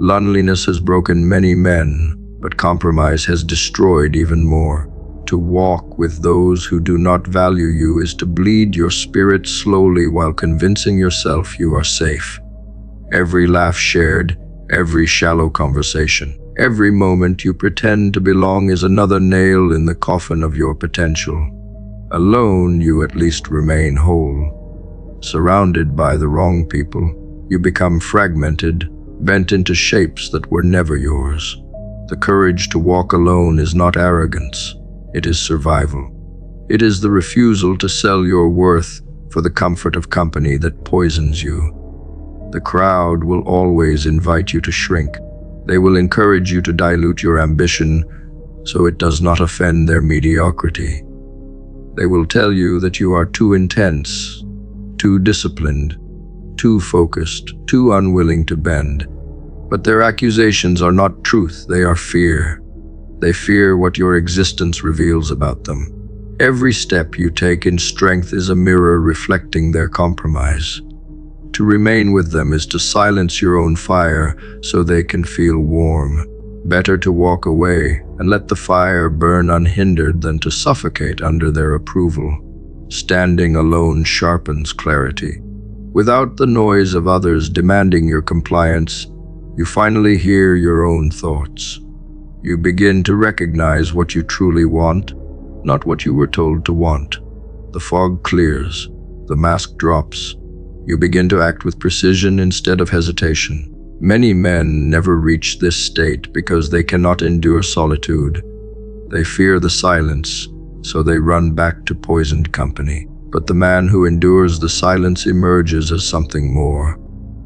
Loneliness has broken many men, but compromise has destroyed even more. To walk with those who do not value you is to bleed your spirit slowly while convincing yourself you are safe. Every laugh shared, every shallow conversation, every moment you pretend to belong is another nail in the coffin of your potential. Alone, you at least remain whole. Surrounded by the wrong people, you become fragmented, bent into shapes that were never yours. The courage to walk alone is not arrogance, it is survival. It is the refusal to sell your worth for the comfort of company that poisons you. The crowd will always invite you to shrink. They will encourage you to dilute your ambition so it does not offend their mediocrity. They will tell you that you are too intense, too disciplined, too focused, too unwilling to bend. But their accusations are not truth, they are fear. They fear what your existence reveals about them. Every step you take in strength is a mirror reflecting their compromise. To remain with them is to silence your own fire so they can feel warm. Better to walk away and let the fire burn unhindered than to suffocate under their approval. Standing alone sharpens clarity. Without the noise of others demanding your compliance, you finally hear your own thoughts. You begin to recognize what you truly want, not what you were told to want. The fog clears, the mask drops. You begin to act with precision instead of hesitation. Many men never reach this state because they cannot endure solitude. They fear the silence, so they run back to poisoned company. But the man who endures the silence emerges as something more.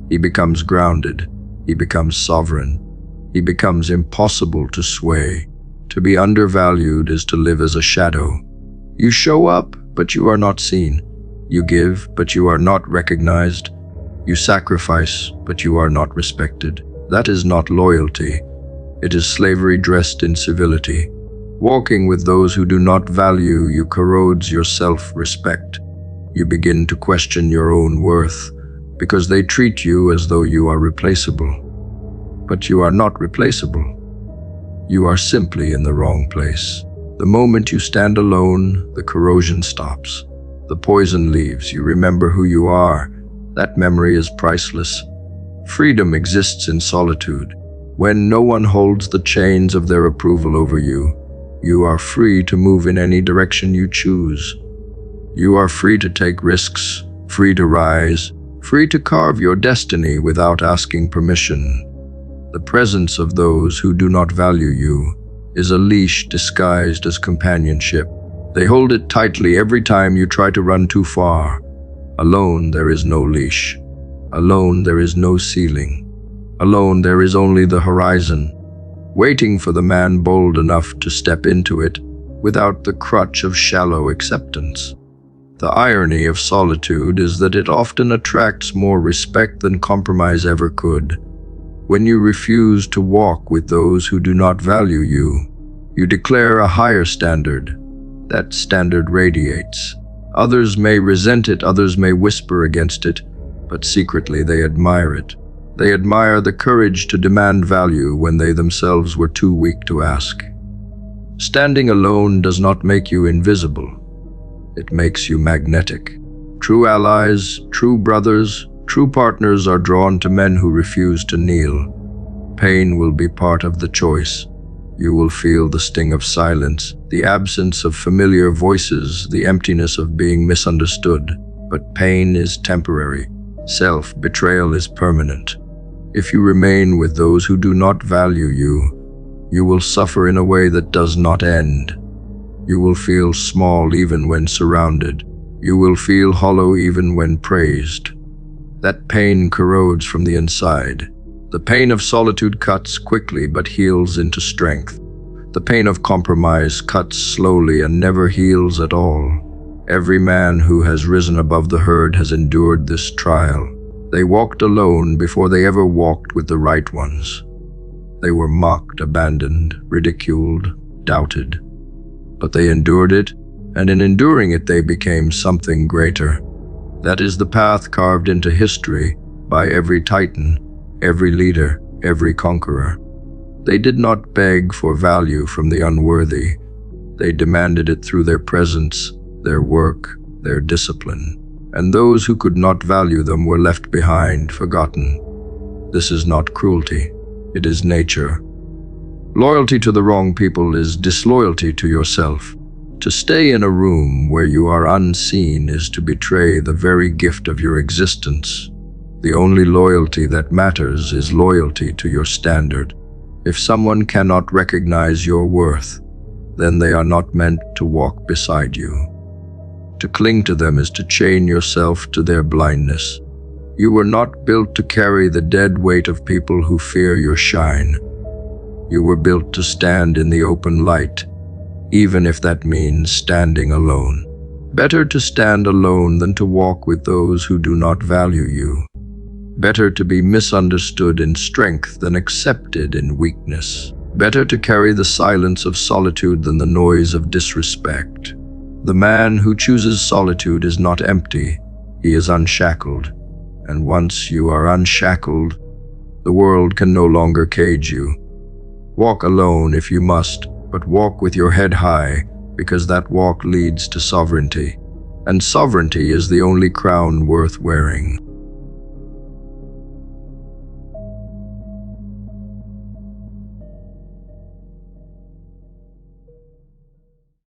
He becomes grounded. He becomes sovereign. He becomes impossible to sway. To be undervalued is to live as a shadow. You show up, but you are not seen. You give, but you are not recognized. You sacrifice, but you are not respected. That is not loyalty. It is slavery dressed in civility. Walking with those who do not value you corrodes your self-respect. You begin to question your own worth because they treat you as though you are replaceable. But you are not replaceable. You are simply in the wrong place. The moment you stand alone, the corrosion stops. The poison leaves. You remember who you are. That memory is priceless. Freedom exists in solitude. When no one holds the chains of their approval over you, you are free to move in any direction you choose. You are free to take risks, free to rise, free to carve your destiny without asking permission. The presence of those who do not value you is a leash disguised as companionship. They hold it tightly every time you try to run too far. Alone, there is no leash. Alone, there is no ceiling. Alone, there is only the horizon, waiting for the man bold enough to step into it without the crutch of shallow acceptance. The irony of solitude is that it often attracts more respect than compromise ever could. When you refuse to walk with those who do not value you, you declare a higher standard. That standard radiates. Others may resent it, others may whisper against it, but secretly they admire it. They admire the courage to demand value when they themselves were too weak to ask. Standing alone does not make you invisible. It makes you magnetic. True allies, true brothers, true partners are drawn to men who refuse to kneel. Pain will be part of the choice. You will feel the sting of silence, the absence of familiar voices, the emptiness of being misunderstood. But pain is temporary. Self-betrayal is permanent. If you remain with those who do not value you, you will suffer in a way that does not end. You will feel small even when surrounded. You will feel hollow even when praised. That pain corrodes from the inside. The pain of solitude cuts quickly but heals into strength. The pain of compromise cuts slowly and never heals at all. Every man who has risen above the herd has endured this trial. They walked alone before they ever walked with the right ones. They were mocked, abandoned, ridiculed, doubted. But they endured it, and in enduring it they became something greater. That is the path carved into history by every titan, every leader, every conqueror. They did not beg for value from the unworthy. They demanded it through their presence, their work, their discipline. And those who could not value them were left behind, forgotten. This is not cruelty. It is nature. Loyalty to the wrong people is disloyalty to yourself. To stay in a room where you are unseen is to betray the very gift of your existence. The only loyalty that matters is loyalty to your standard. If someone cannot recognize your worth, then they are not meant to walk beside you. To cling to them is to chain yourself to their blindness. You were not built to carry the dead weight of people who fear your shine. You were built to stand in the open light, even if that means standing alone. Better to stand alone than to walk with those who do not value you. Better to be misunderstood in strength than accepted in weakness. Better to carry the silence of solitude than the noise of disrespect. The man who chooses solitude is not empty, he is unshackled. And once you are unshackled, the world can no longer cage you. Walk alone if you must, but walk with your head high, because that walk leads to sovereignty. And sovereignty is the only crown worth wearing.